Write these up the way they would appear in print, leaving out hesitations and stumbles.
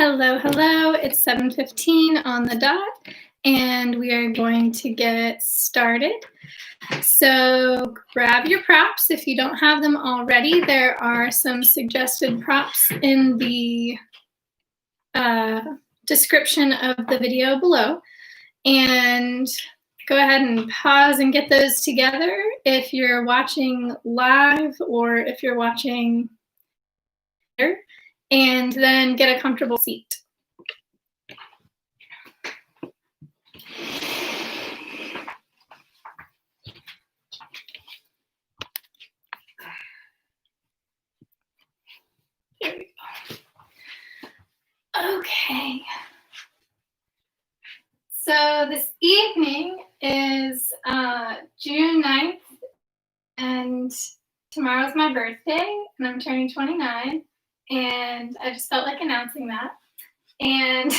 Hello, hello. It's 7:15 on the dot, and we are going to get started. So grab your props if you don't have them already. There are some suggested props in the description of the video below. And go ahead and pause and get those together if you're watching live or if you're watching later, and then get a comfortable seat. There we go. Okay. So this evening is June 9th, and tomorrow's my birthday, and I'm turning 29, and I just felt like announcing that. And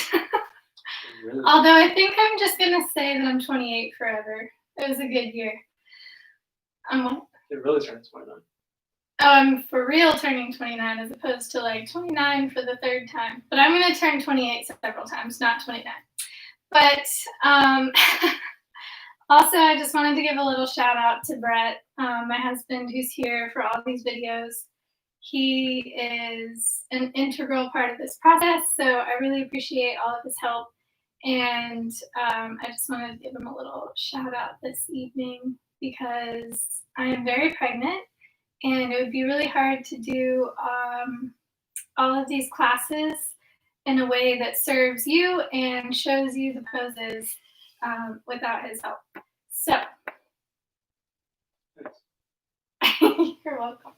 really? Although I think I'm just going to say that I'm 28 forever. It was a good year. It really turns 29. Oh, I'm for real turning 29 as opposed to like 29 for the third time. But I'm going to turn 28 several times, not 29. But also, I just wanted to give a little shout out to Brett, my husband, who's here for all these videos. He is an integral part of this process, so I really appreciate all of his help. And I just wanted to give him a little shout out this evening because I am very pregnant, and it would be really hard to do all of these classes in a way that serves you and shows you the poses without his help. So, you're welcome.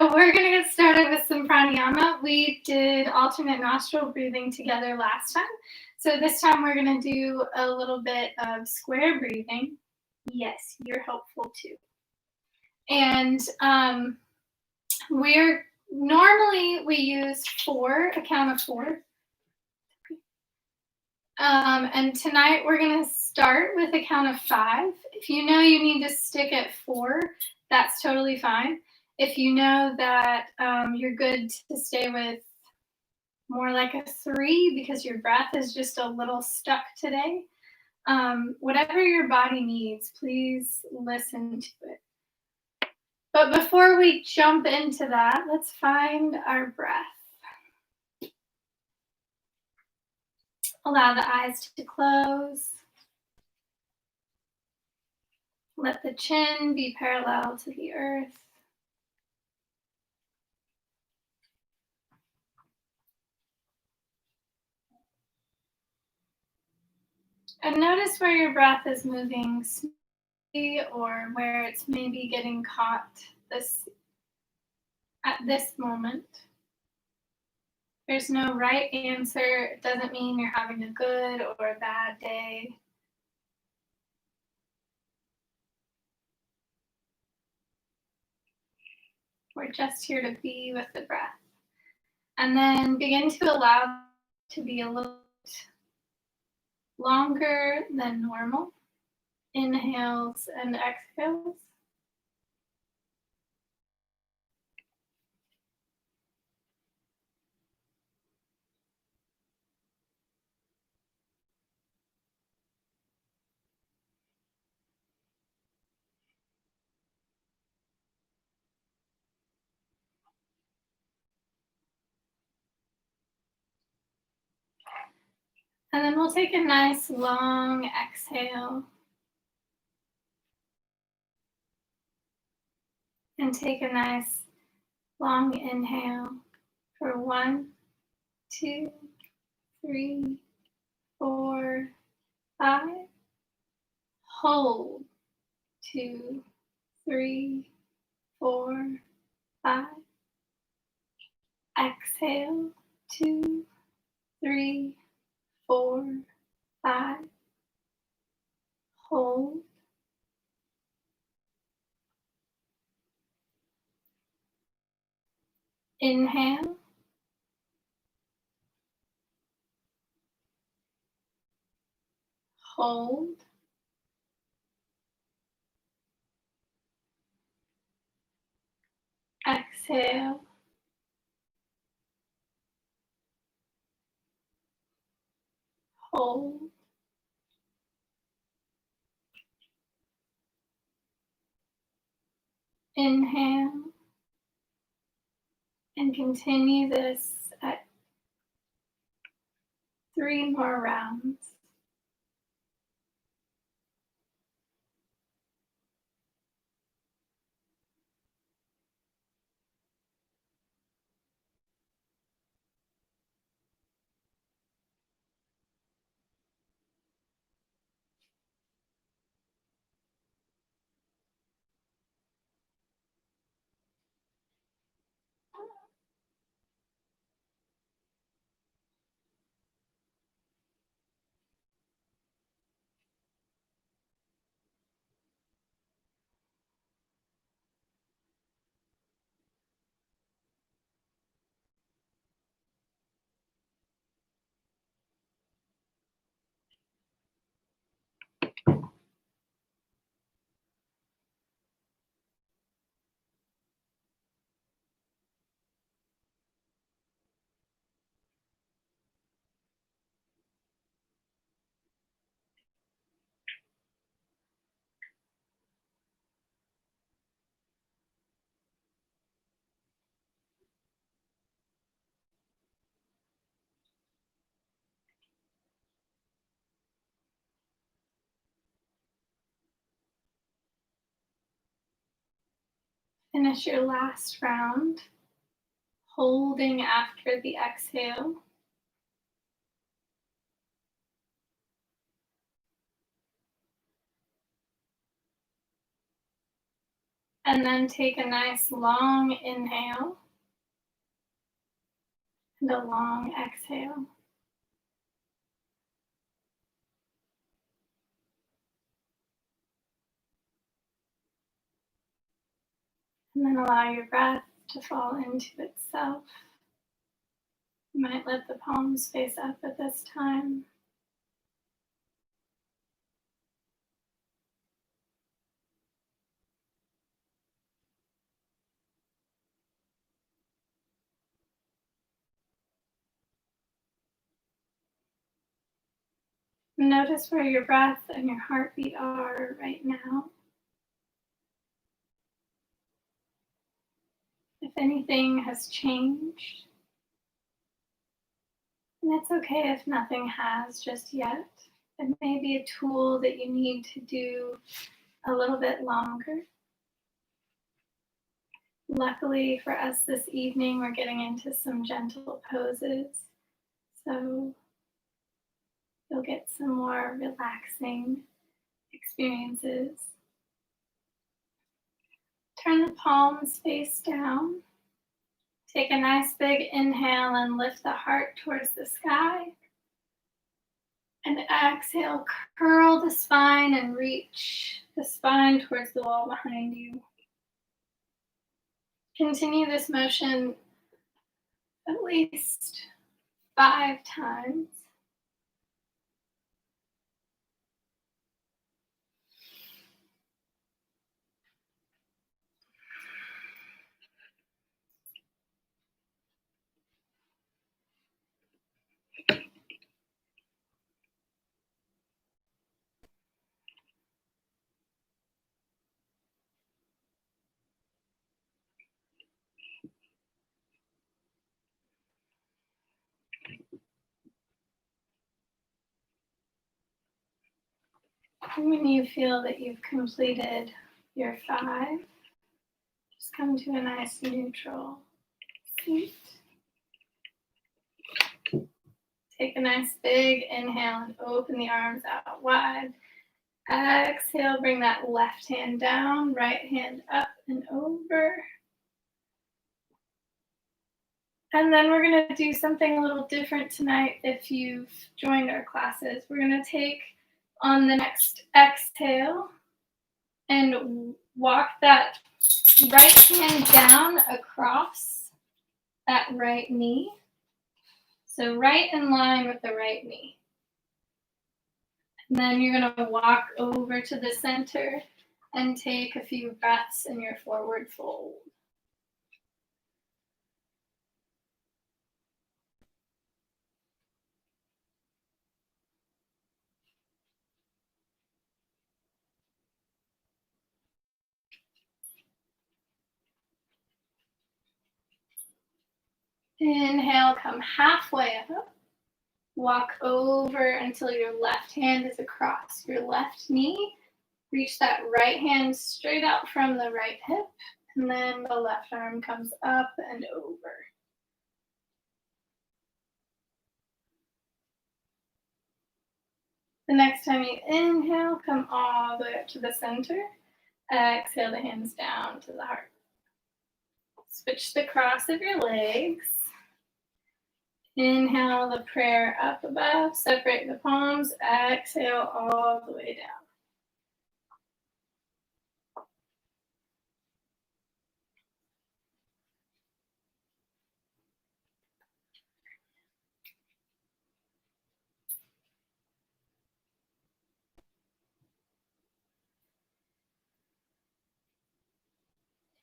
So we're going to get started with some pranayama. We did alternate nostril breathing together last time. So this time we're going to do a little bit of square breathing. Yes, you're helpful too. And normally we use a count of 4. And tonight we're going to start with a count of 5. If you know you need to stick at 4, that's totally fine. If you know that you're good to stay with more like a 3 because your breath is just a little stuck today, whatever your body needs, please listen to it. But before we jump into that, let's find our breath. Allow the eyes to close. Let the chin be parallel to the earth. And notice where your breath is moving smoothly or where it's maybe getting caught at this moment. There's no right answer. It doesn't mean you're having a good or a bad day. We're just here to be with the breath. And then begin to allow it to be a little longer than normal. Inhales and exhales. And then we'll take a nice long exhale. And take a nice long inhale for 1, 2, 3, 4, 5. Hold 2, 3, 4, 5. Exhale 2, 3, 4, 5. Hold. Inhale. Hold. Exhale. hold. Inhale. And continue this at 3 more rounds. Finish your last round, holding after the exhale. And then take a nice long inhale and a long exhale. And then allow your breath to fall into itself. You might let the palms face up at this time. Notice where your breath and your heartbeat are right now. If anything has changed, and it's okay if nothing has just yet. It may be a tool that you need to do a little bit longer. Luckily for us this evening, we're getting into some gentle poses, so you'll get some more relaxing experiences. Turn the palms face down. Take a nice big inhale and lift the heart towards the sky. And exhale, curl the spine and reach the spine towards the wall behind you. Continue this motion at least 5 times. And when you feel that you've completed your 5, just come to a nice neutral seat. Take a nice big inhale and open the arms out wide. Exhale, bring that left hand down, right hand up and over. And then we're going to do something a little different tonight if you've joined our classes. We're going to take on the next exhale and walk that right hand down across that right knee. So right in line with the right knee. And then you're going to walk over to the center and take a few breaths in your forward fold. Inhale, come halfway up. Walk over until your left hand is across your left knee. Reach that right hand straight out from the right hip, and then the left arm comes up and over. The next time you inhale, come all the way up to the center. Exhale the hands down to the heart. Switch the cross of your legs. Inhale the prayer up above, separate the palms, exhale all the way down.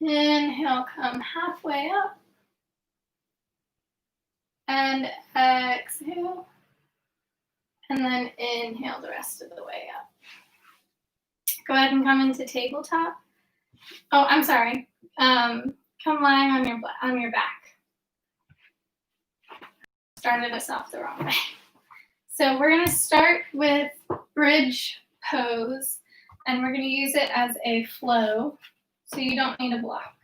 Inhale, come halfway up. And exhale. And then inhale the rest of the way up. Go ahead and come into tabletop. Oh, I'm sorry. Come lying on your back. Started us off the wrong way. So we're going to start with bridge pose, and we're going to use it as a flow, so you don't need a block.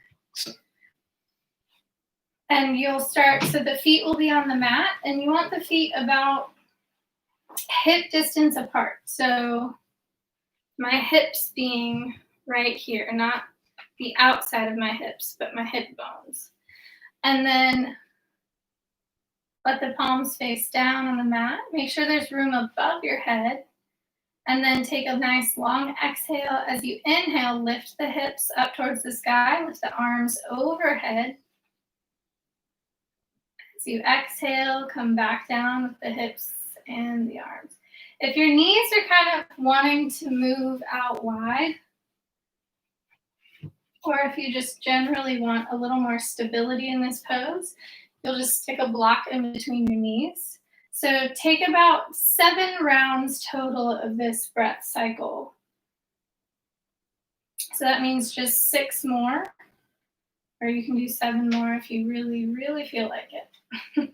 And you'll start, so the feet will be on the mat, and you want the feet about hip distance apart. So my hips being right here, not the outside of my hips, but my hip bones. And then let the palms face down on the mat. Make sure there's room above your head. And then take a nice long exhale. As you inhale, lift the hips up towards the sky. Lift the arms overhead. As you exhale, come back down with the hips and the arms. If your knees are kind of wanting to move out wide, or if you just generally want a little more stability in this pose, you'll just stick a block in between your knees. So take about 7 rounds total of this breath cycle. So that means just 6 more, or you can do 7 more if you really, really feel like it.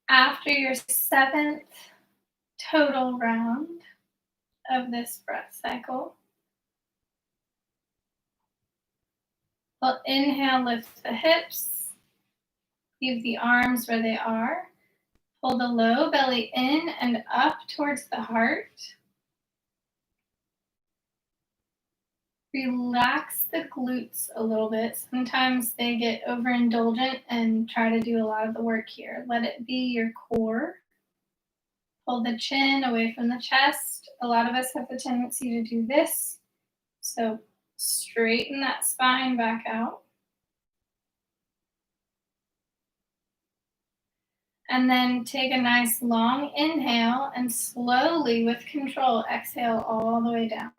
After your 7th total round of this breath cycle, we'll inhale, lift the hips, leave the arms where they are, pull the low belly in and up towards the heart. Relax the glutes a little bit. Sometimes they get overindulgent and try to do a lot of the work here. Let it be your core. Pull the chin away from the chest. A lot of us have the tendency to do this. So straighten that spine back out. And then take a nice long inhale and slowly, with control, exhale all the way down.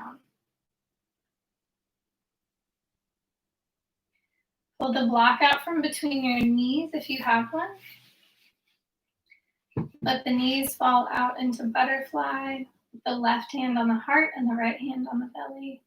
Pull the block out from between your knees if you have one. Let the knees fall out into butterfly, with the left hand on the heart and the right hand on the belly.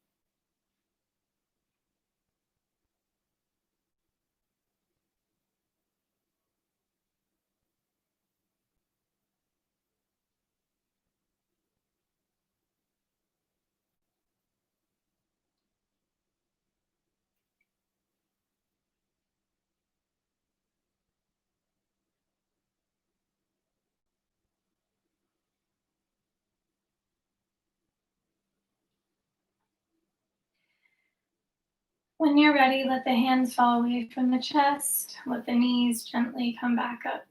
When you're ready, let the hands fall away from the chest. Let the knees gently come back up.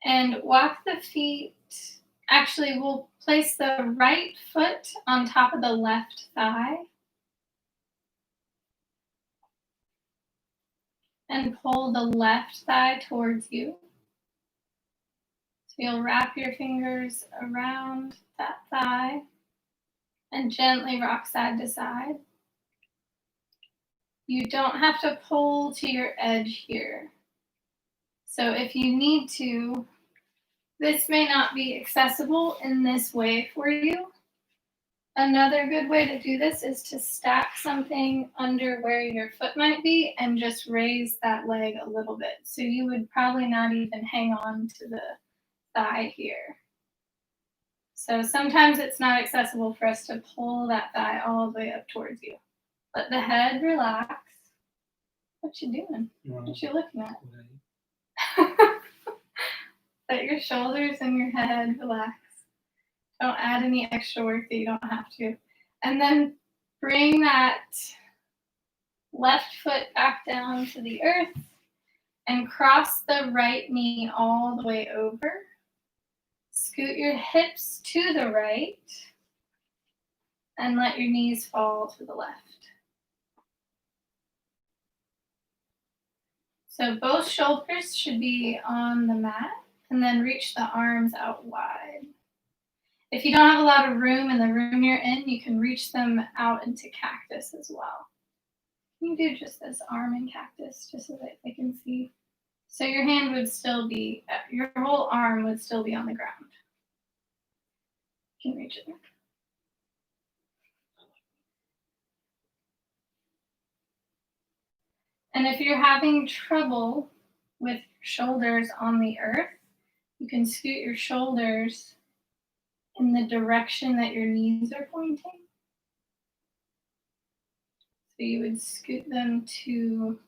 And walk the feet. Actually, we'll place the right foot on top of the left thigh and pull the left thigh towards you. So you'll wrap your fingers around that thigh and gently rock side to side. You don't have to pull to your edge here. So if you need to, this may not be accessible in this way for you. Another good way to do this is to stack something under where your foot might be and just raise that leg a little bit. So you would probably not even hang on to the thigh here. So sometimes it's not accessible for us to pull that thigh all the way up towards you. Let the head relax. What you doing? What you looking at? Let your shoulders and your head relax. Don't add any extra work that you don't have to. And then bring that left foot back down to the earth and cross the right knee all the way over. Scoot your hips to the right and let your knees fall to the left. So both shoulders should be on the mat, and then reach the arms out wide. If you don't have a lot of room in the room you're in, you can reach them out into cactus as well. You can do just this arm in cactus, just so that they can see. So your hand would still be, your whole arm would still be on the ground. You can reach it there. And if you're having trouble with shoulders on the earth, you can scoot your shoulders in the direction that your knees are pointing. So you would scoot them to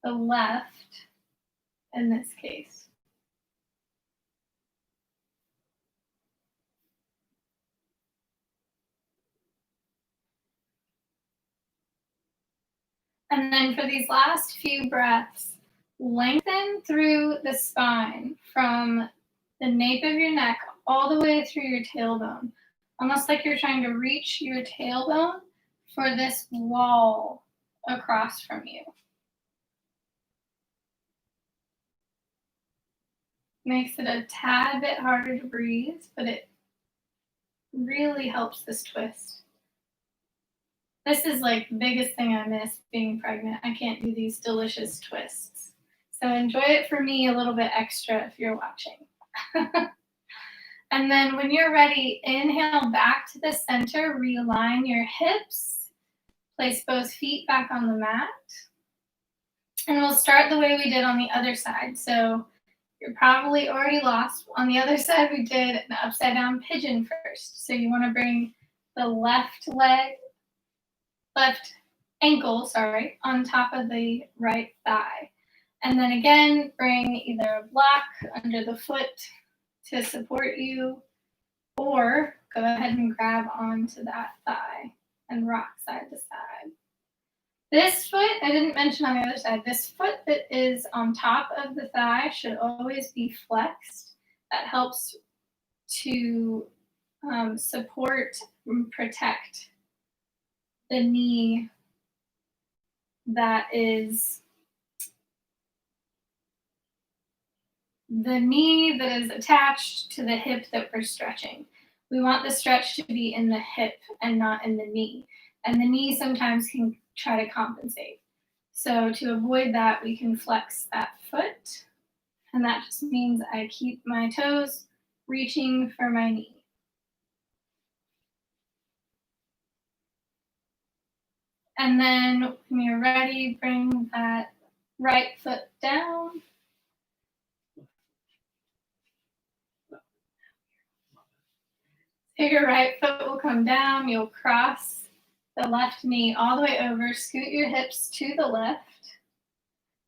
the left in this case. And then for these last few breaths, lengthen through the spine from the nape of your neck all the way through your tailbone, almost like you're trying to reach your tailbone for this wall across from you. Makes it a tad bit harder to breathe, but it really helps this twist. This is like the biggest thing I miss being pregnant. I can't do these delicious twists. So enjoy it for me a little bit extra if you're watching. And then when you're ready, inhale back to the center, realign your hips, place both feet back on the mat. And we'll start the way we did on the other side. So you're probably already lost. On the other side, we did an upside down pigeon first. So you want to bring the left ankle, on top of the right thigh. And then again, bring either a block under the foot to support you, or go ahead and grab onto that thigh and rock side to side. This foot, I didn't mention on the other side, this foot that is on top of the thigh should always be flexed. That helps to support and protect the knee that is attached to the hip that we're stretching. We want the stretch to be in the hip and not in the knee. And the knee sometimes can try to compensate. So to avoid that, we can flex that foot. And that just means I keep my toes reaching for my knee. And then when you're ready, bring that right foot down. So your right foot will come down. You'll cross the left knee all the way over. Scoot your hips to the left.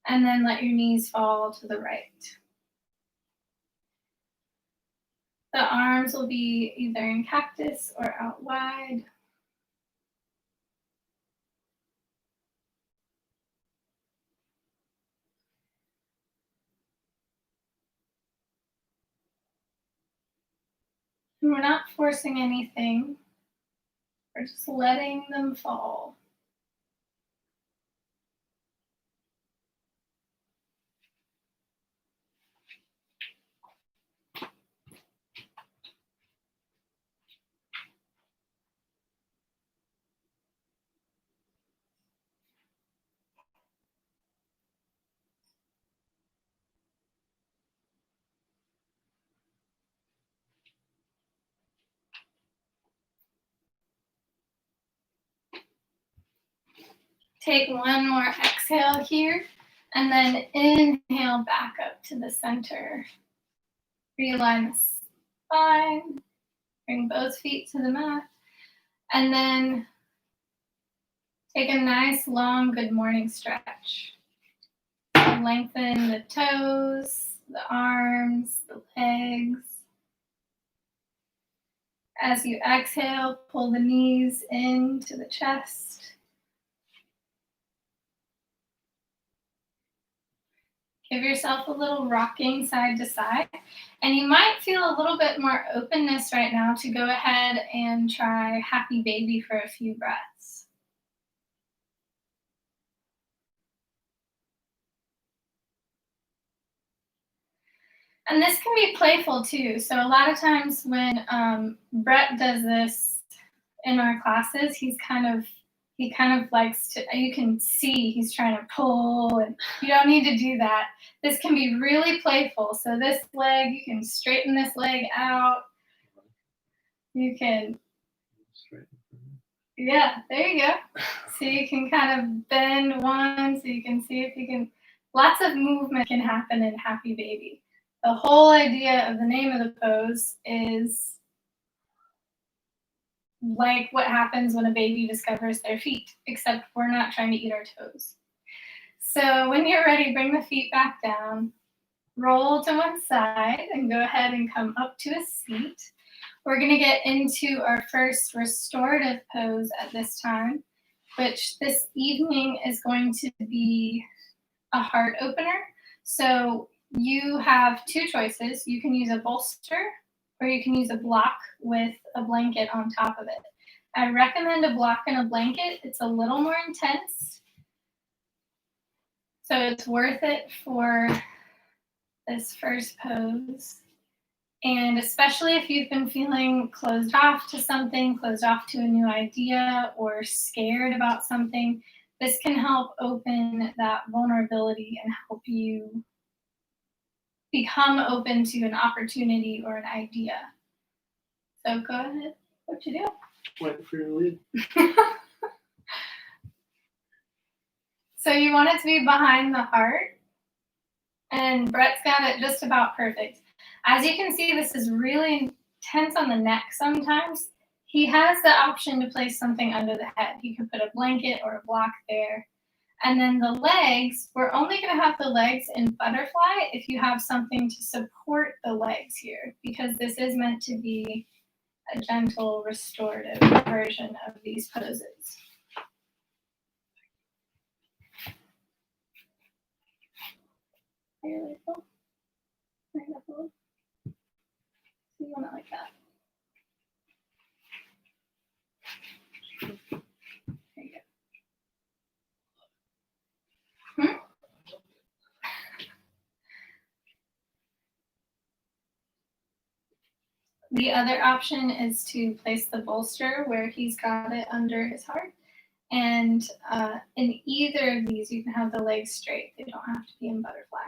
And then let your knees fall to the right. The arms will be either in cactus or out wide. And we're not forcing anything. We're just letting them fall. Take one more exhale here, and then inhale back up to the center. Realign the spine, bring both feet to the mat, and then take a nice long good morning stretch. Lengthen the toes, the arms, the legs. As you exhale, pull the knees into the chest. Give yourself a little rocking side to side. And you might feel a little bit more openness right now to go ahead and try Happy Baby for a few breaths. And this can be playful too. So a lot of times when Brett does this in our classes, he kind of likes to, you can see he's trying to pull, and you don't need to do that. This can be really playful. So this leg, you can straighten this leg out. You can, yeah, there you go. So you can kind of bend one, so you can see if you can, lots of movement can happen in Happy Baby. The whole idea of the name of the pose is like what happens when a baby discovers their feet, except we're not trying to eat our toes. So when you're ready, bring the feet back down, roll to one side, and go ahead and come up to a seat. We're going to get into our first restorative pose at this time, which this evening is going to be a heart opener. So you have two choices. You can use a bolster, or you can use a block with a blanket on top of it. I recommend a block and a blanket. It's a little more intense, so it's worth it for this first pose. And especially if you've been feeling closed off to something, closed off to a new idea, or scared about something, this can help open that vulnerability and help you become open to an opportunity or an idea. So go ahead. What you do? Wait for your lead. So you want it to be behind the heart, and Brett's got it just about perfect. As you can see, this is really tense on the neck sometimes. He has the option to place something under the head. He can put a blanket or a block there. And then the legs, we're only going to have the legs in butterfly if you have something to support the legs here, because this is meant to be a gentle restorative version of these poses. Really cool. Bring it up a little. So you want it like that. There you go. The other option is to place the bolster where he's got it under his heart. And in either of these, you can have the legs straight. They don't have to be in butterfly.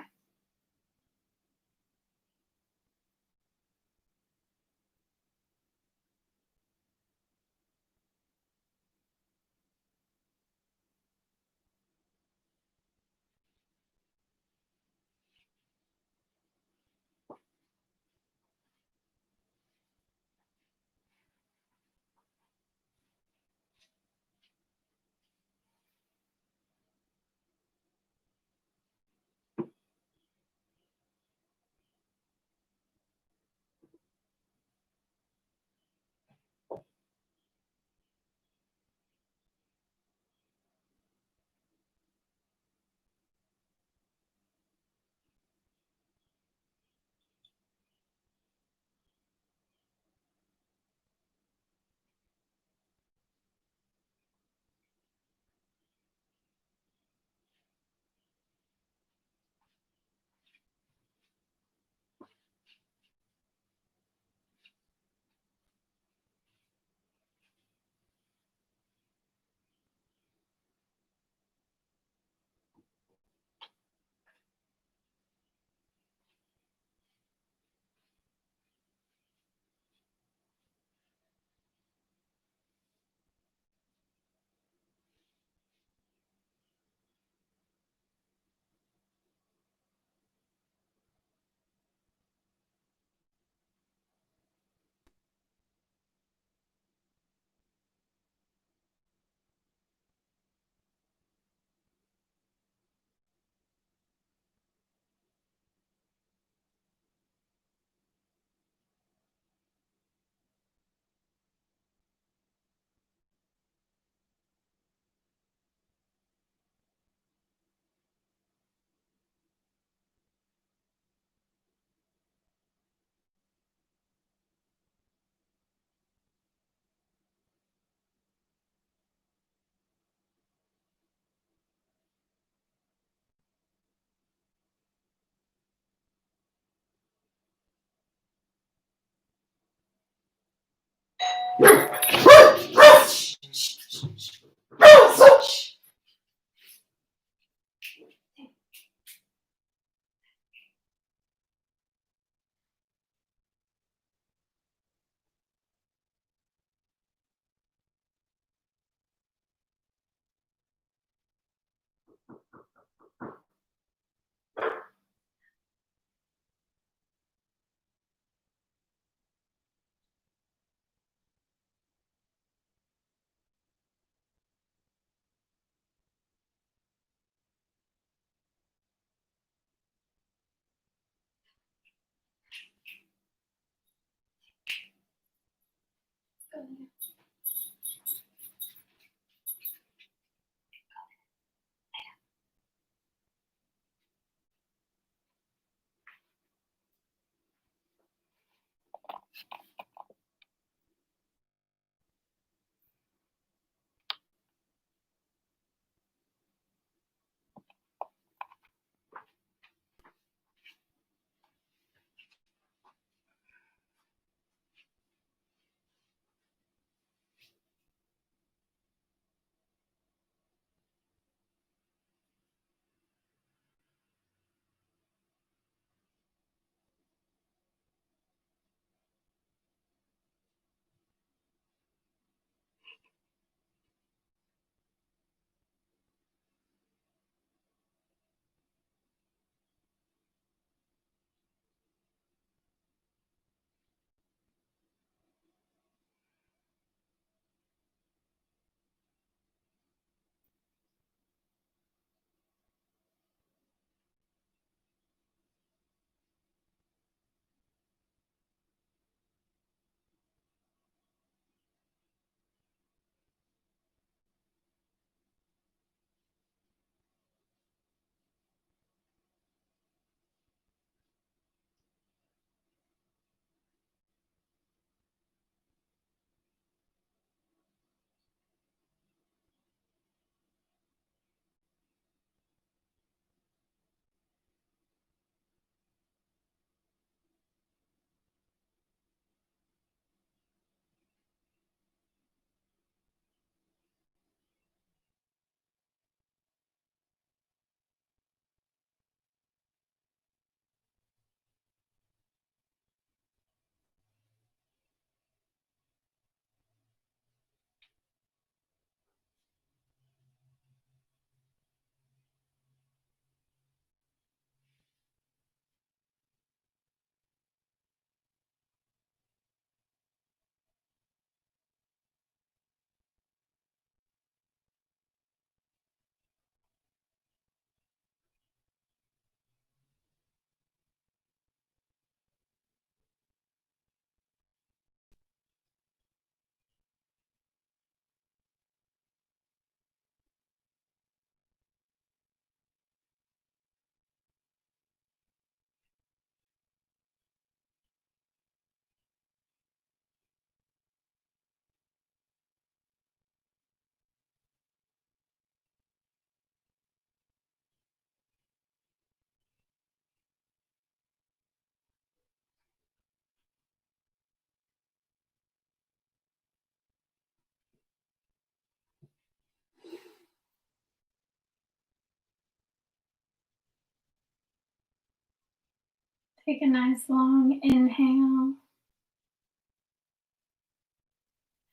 Take a nice long inhale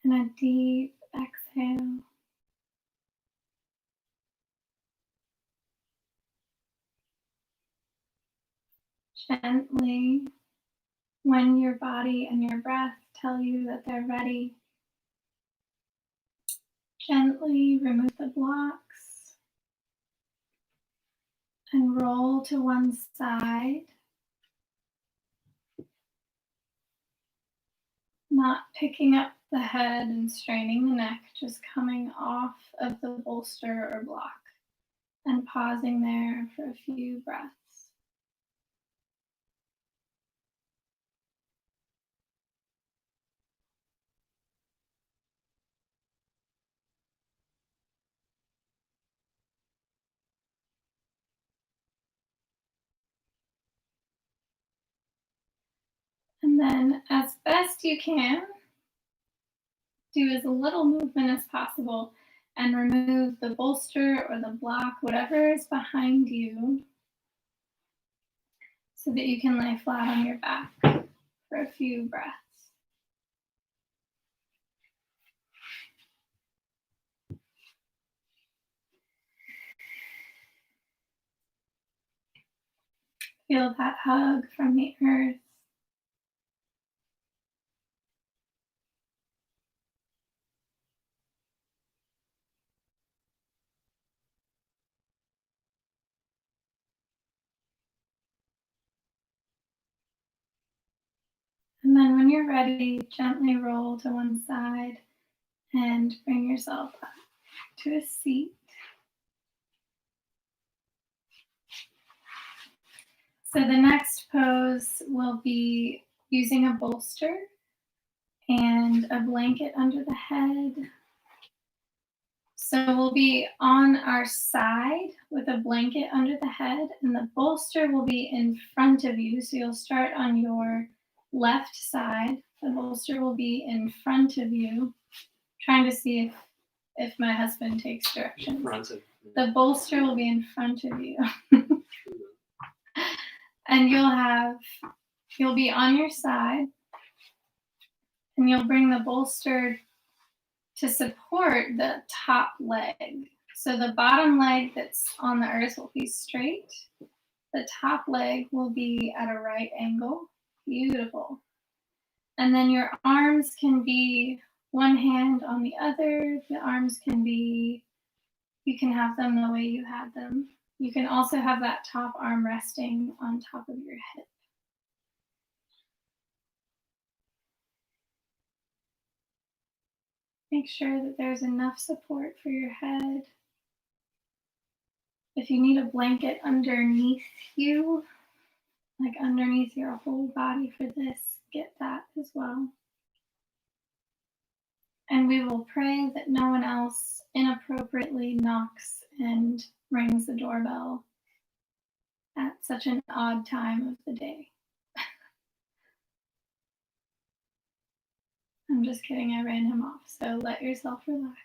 and a deep exhale. Gently, when your body and your breath tell you that they're ready, gently remove the blocks and roll to one side, not picking up the head and straining the neck, just coming off of the bolster or block and pausing there for a few breaths. And then, as best you can, do as little movement as possible and remove the bolster or the block, whatever is behind you, so that you can lay flat on your back for a few breaths. Feel that hug from the earth. And then when you're ready, gently roll to one side and bring yourself up to a seat. So the next pose will be using a bolster and a blanket under the head. So we'll be on our side with a blanket under the head, and the bolster will be in front of you. So you'll start on your left side. The bolster will be in front of you. Trying to see if my husband takes directions. The bolster will be in front of you. And you'll be on your side, and you'll bring the bolster to support the top leg. So the bottom leg that's on the earth will be straight. The top leg will be at a right angle. Beautiful. And then your arms can be one hand on the other. The arms can be, you can have them the way you had them. You can also have that top arm resting on top of your hip. Make sure that there's enough support for your head. If you need a blanket underneath you, like underneath your whole body for this, get that as well. And we will pray that no one else inappropriately knocks and rings the doorbell at such an odd time of the day. I'm just kidding, I ran him off, so let yourself relax.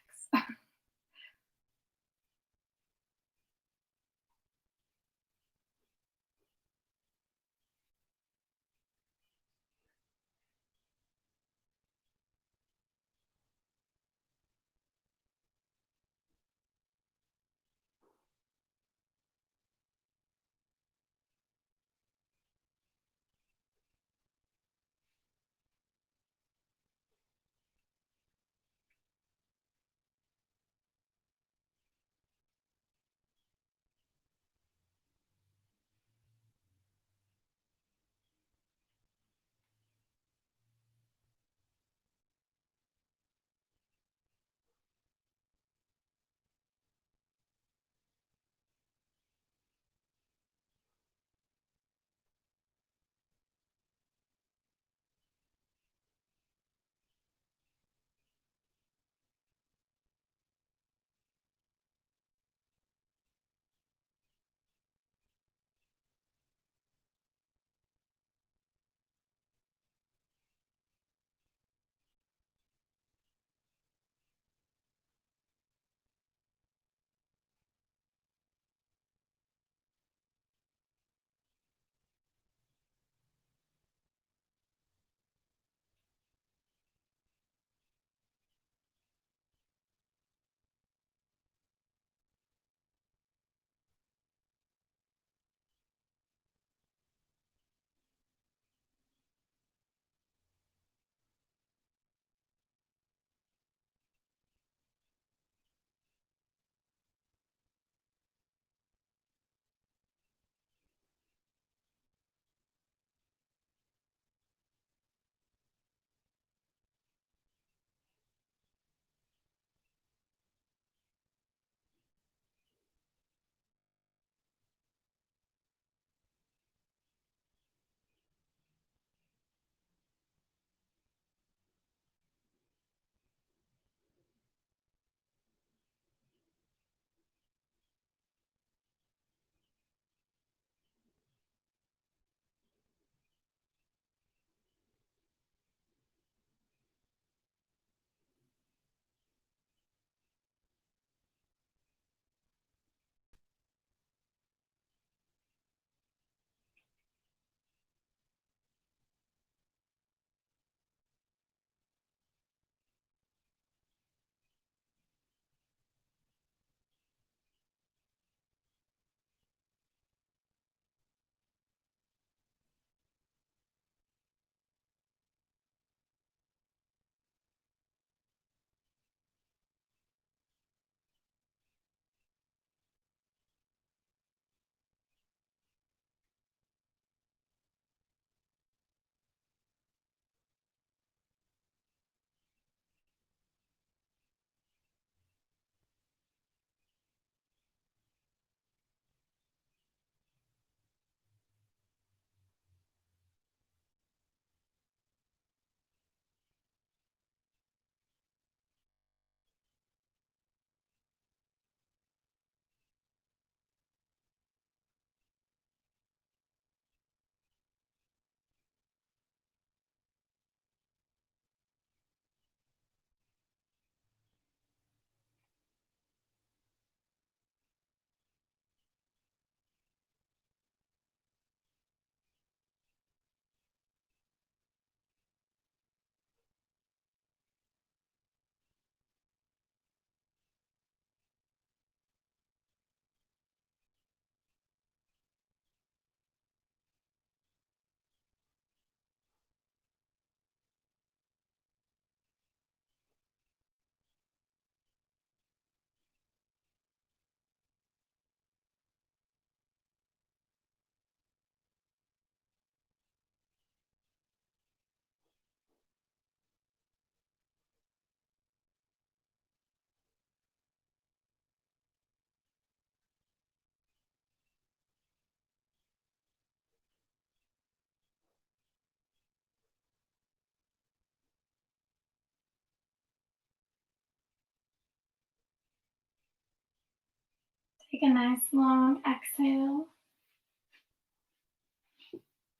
Take a nice long exhale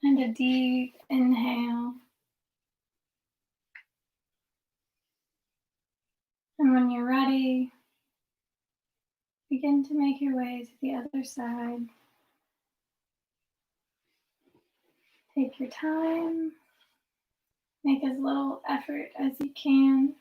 and a deep inhale. And when you're ready, begin to make your way to the other side. Take your time. Make as little effort as you can.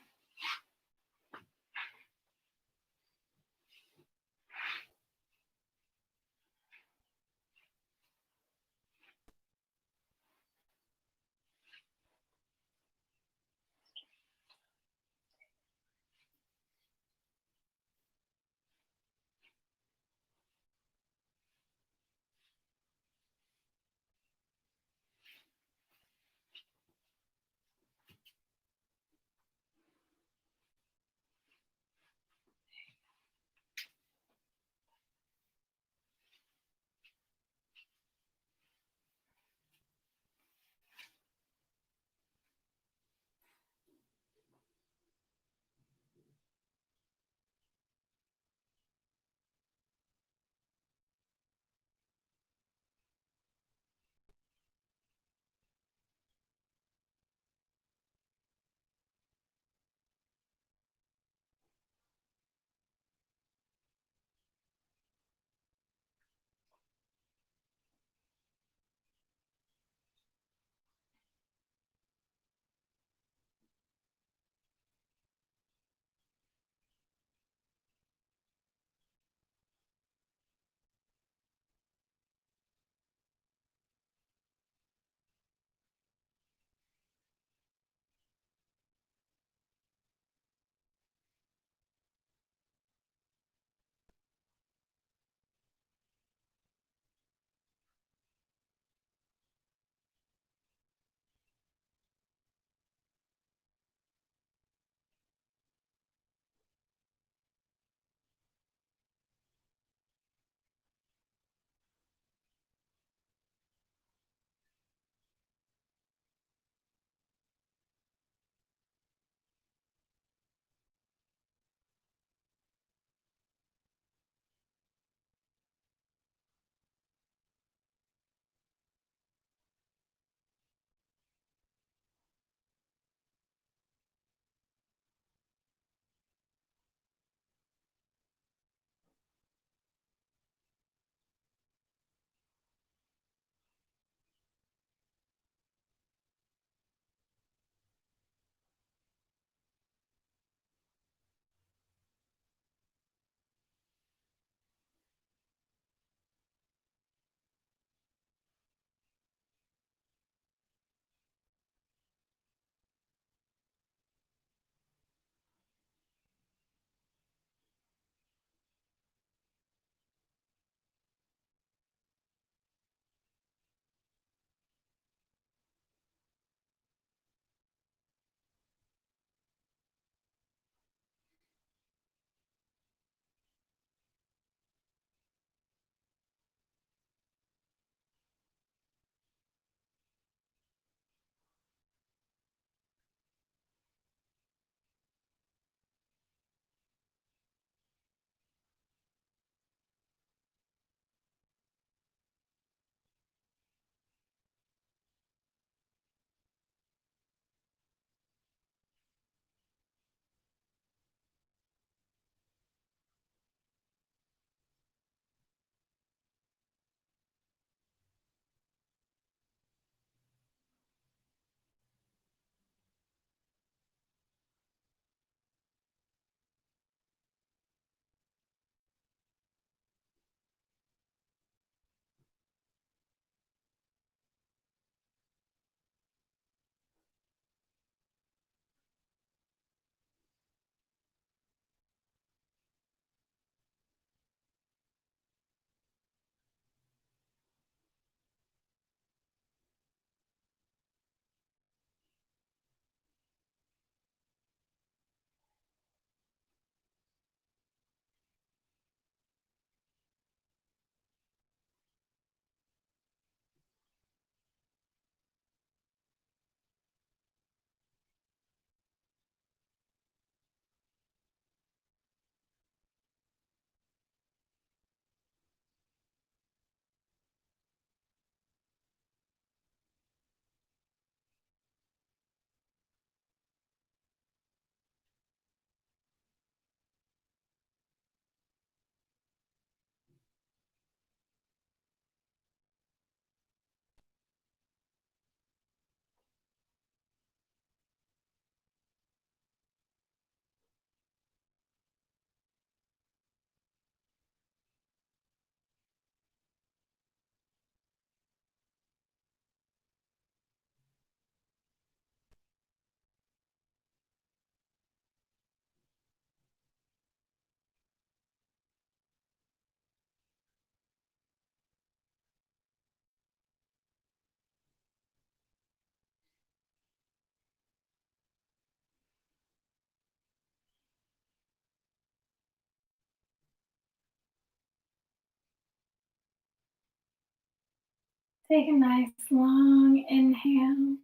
Take a nice long inhale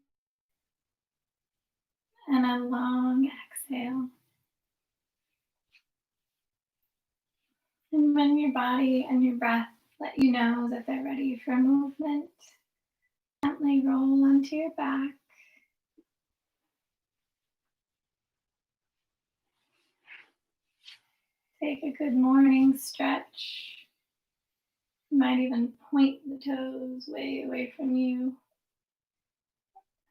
and a long exhale. And when your body and your breath let you know that they're ready for movement, gently roll onto your back. Take a good morning stretch. You might even point the toes way away from you.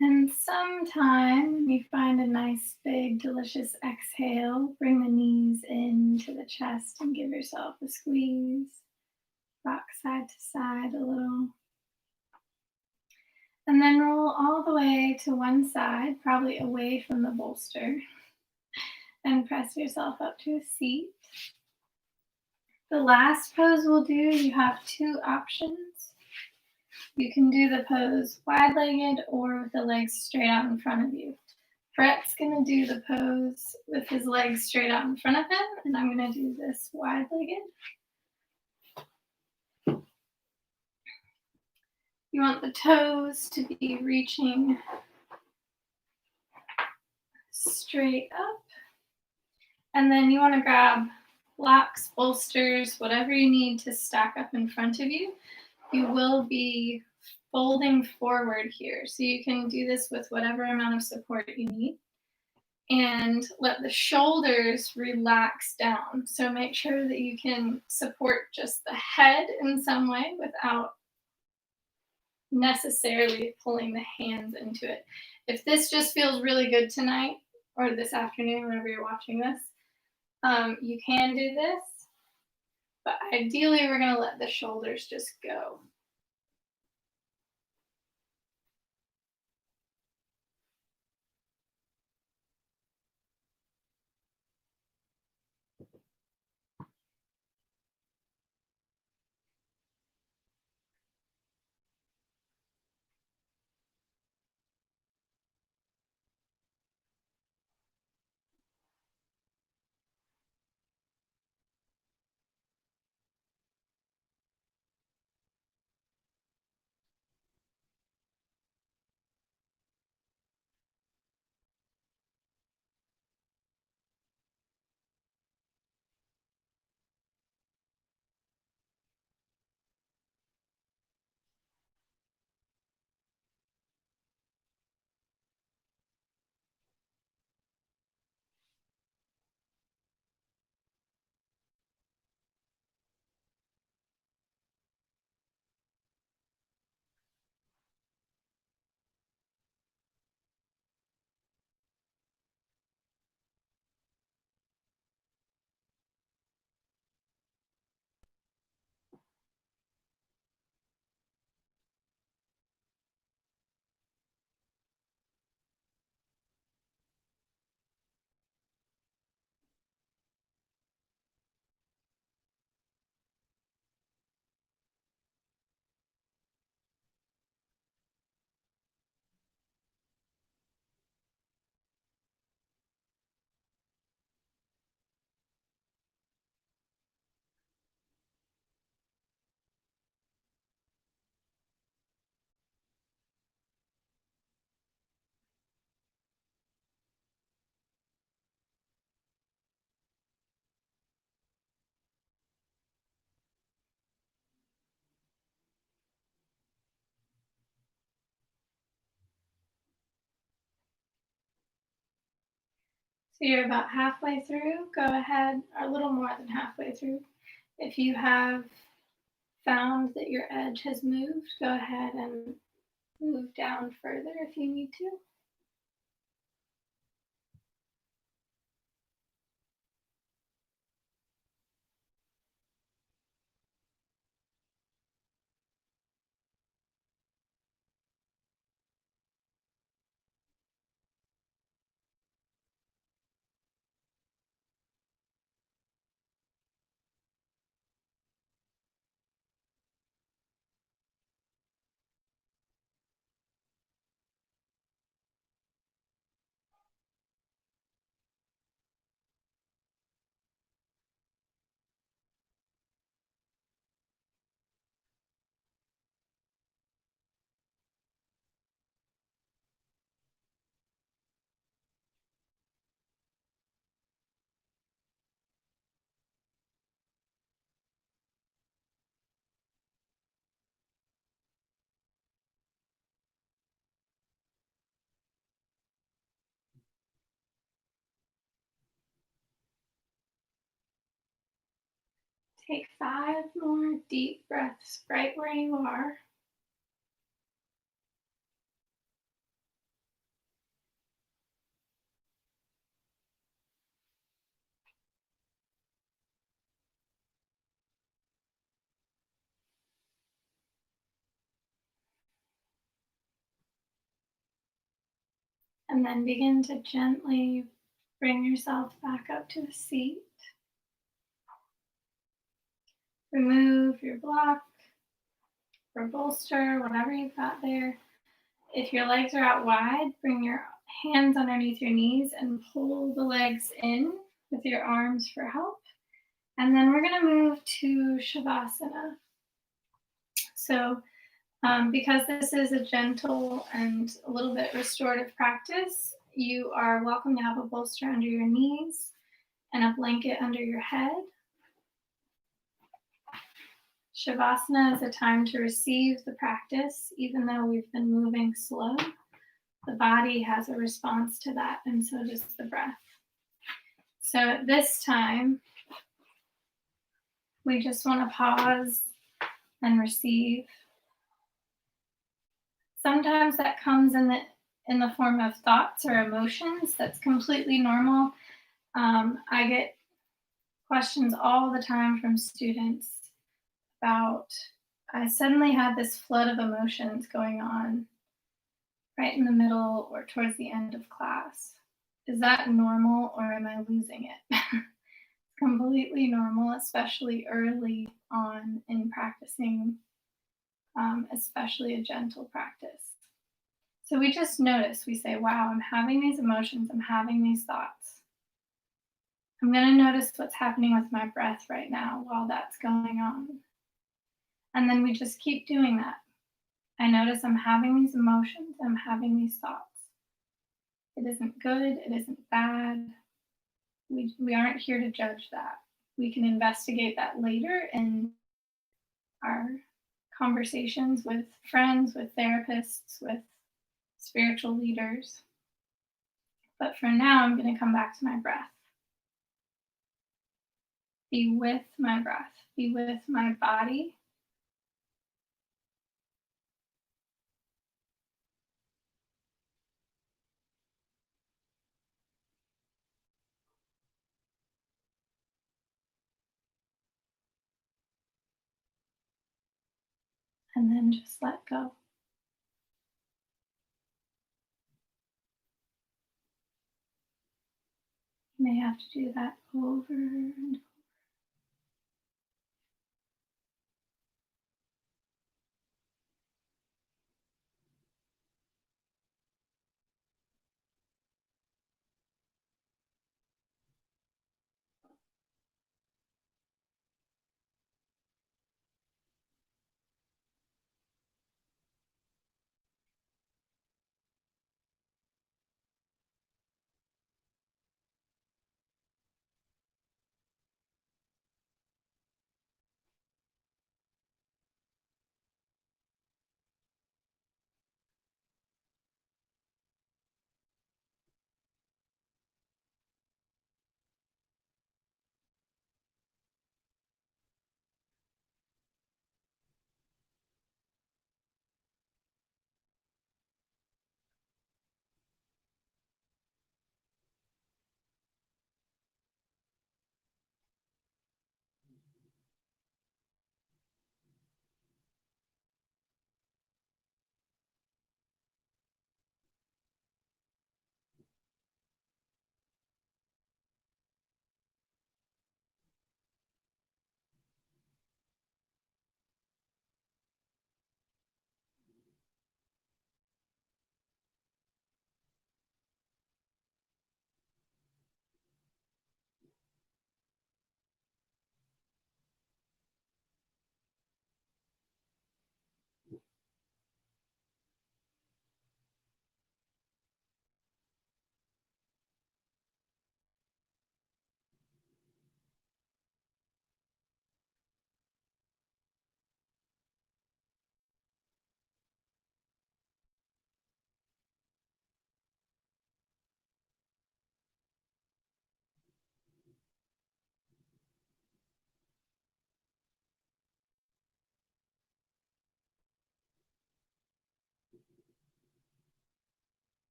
And sometime when you find a nice, big, delicious exhale, bring the knees into the chest and give yourself a squeeze. Rock side to side a little. And then roll all the way to one side, probably away from the bolster. And press yourself up to a seat. The last pose we'll do, you have two options. You can do the pose wide-legged or with the legs straight out in front of you. Brett's gonna do the pose with his legs straight out in front of him, and I'm gonna do this wide-legged. You want the toes to be reaching straight up. And then you wanna grab blocks, bolsters, whatever you need to stack up in front of you. You will be folding forward here. So you can do this with whatever amount of support you need. And let the shoulders relax down. So make sure that you can support just the head in some way without necessarily pulling the hands into it. If this just feels really good tonight or this afternoon, whenever you're watching this, you can do this. But ideally, we're going to let the shoulders just go. So you're about halfway through. Go ahead, or a little more than halfway through. If you have found that your edge has moved, go ahead and move down further if you need to. Take 5 more deep breaths right where you are. And then begin to gently bring yourself back up to a seat. Remove your block or bolster, whatever you've got there. If your legs are out wide, bring your hands underneath your knees and pull the legs in with your arms for help. And then we're going to move to Shavasana. So, because this is a gentle and a little bit restorative practice, you are welcome to have a bolster under your knees and a blanket under your head. Shavasana is a time to receive the practice, even though we've been moving slow. The body has a response to that, and so does the breath. So at this time, we just want to pause and receive. Sometimes that comes in the form of thoughts or emotions. That's completely normal. I get questions all the time from students about, I suddenly had this flood of emotions going on right in the middle or towards the end of class. Is that normal or am I losing it? It's completely normal, especially early on in practicing, especially a gentle practice. So we just notice, we say, wow, I'm having these emotions, I'm having these thoughts. I'm going to notice what's happening with my breath right now while that's going on. And then we just keep doing that. I notice I'm having these emotions, I'm having these thoughts. It isn't good, it isn't bad. We aren't here to judge that. We can investigate that later in our conversations with friends, with therapists, with spiritual leaders. But for now, I'm going to come back to my breath. Be with my breath, be with my body. And then just let go. You may have to do that over and over.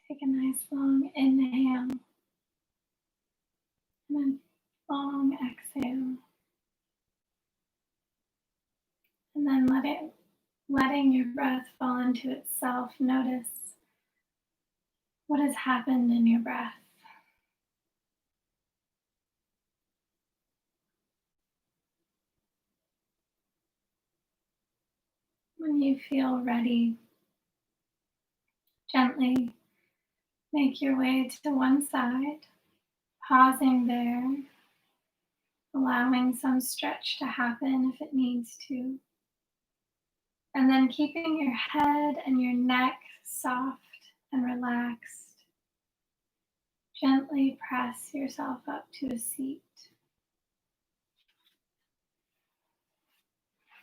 Take a nice long inhale and a long exhale. And then letting your breath fall into itself. Notice what has happened in your breath. When you feel ready, gently make your way to one side, pausing there, allowing some stretch to happen if it needs to. And then keeping your head and your neck soft and relaxed, gently press yourself up to a seat.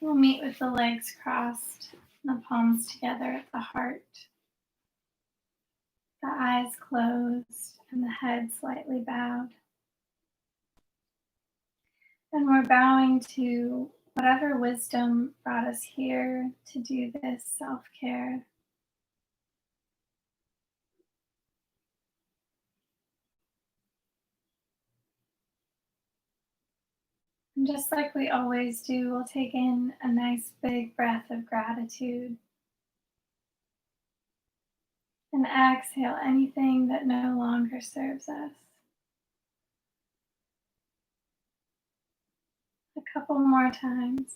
We'll meet with the legs crossed, the palms together at the heart, the eyes closed, and the head slightly bowed. And we're bowing to whatever wisdom brought us here to do this self-care. And just like we always do, we'll take in a nice big breath of gratitude. And exhale anything that no longer serves us. A couple more times.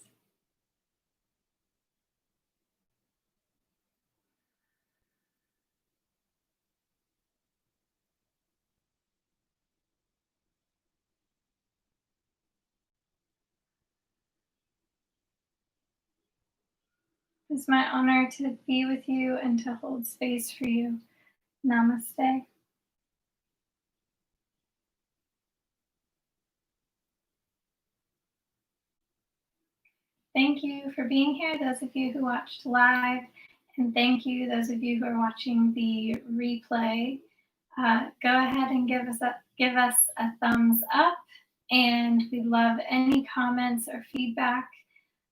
It's my honor to be with you and to hold space for you. Namaste. Thank you for being here, those of you who watched live, and thank you, those of you who are watching the replay. Go ahead and give us a thumbs up, and we love any comments or feedback.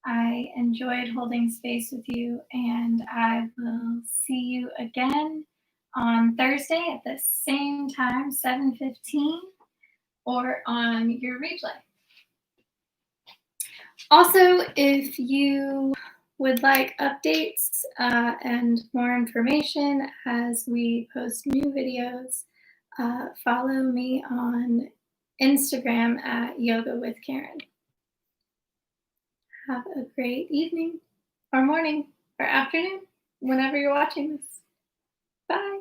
I enjoyed holding space with you, and I will see you again on Thursday at the same time, 7:15, or on your replay. Also, if you would like updates and more information as we post new videos, follow me on Instagram at Yoga with Caryn. Have a great evening or morning or afternoon, whenever you're watching this. Bye.